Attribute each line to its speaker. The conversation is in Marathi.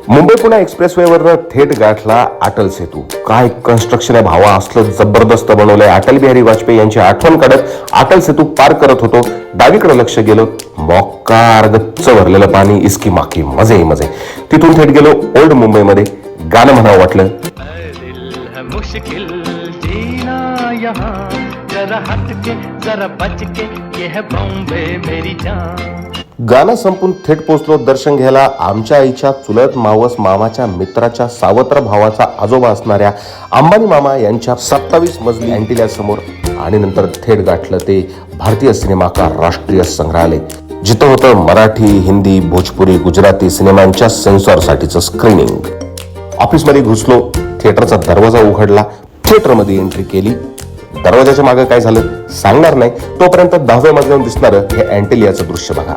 Speaker 1: मुंबई पुणे एक्सप्रेसवेवर थेट गाठला अटल सेतू. काय कन्स्ट्रक्शन आहे भावा, असलं जबरदस्त बनवलंय. अटल बिहारी वाजपेयी यांची आठवण काढत अटल सेतू पार करत होतो. डावीकडे लक्ष गेलं, मोकार गच्च भरलेलं पाणी, इसकी माकी, मजे मजे. तिथून थेट गेलो ओल्ड मुंबईमध्ये. गाणं म्हणावं वाटलं.
Speaker 2: मुश्किल जीना यहाँ, जरा हट के जरा बच के, ये है बॉम्बे मेरी जान.
Speaker 1: गाणं संपून थेट पोहोचलो दर्शन घ्यायला आमच्या आईच्या चुलत मावस मामाच्या मित्राच्या सावत्र भावाचा आजोबा असणाऱ्या अंबानी मामा यांच्या 27 मजली अँटिल्या समोर. आणि नंतर थेट गाठलं ते भारतीय सिनेमा का राष्ट्रीय संग्रहालय, जिथं होतं मराठी, हिंदी, भोजपुरी, गुजराती सिनेमांच्या सेन्सॉरसाठीचं स्क्रीनिंग. ऑफिसमध्ये घुसलो, थिएटरचा दरवाजा उघडला, थिएटरमध्ये एंट्री केली. दरवाजाच्या मागे काय झालं सांगणार नाही, तोपर्यंत 10व्या मजल्यावर दिसणारं हे अँटिलियाचं दृश्य बघा.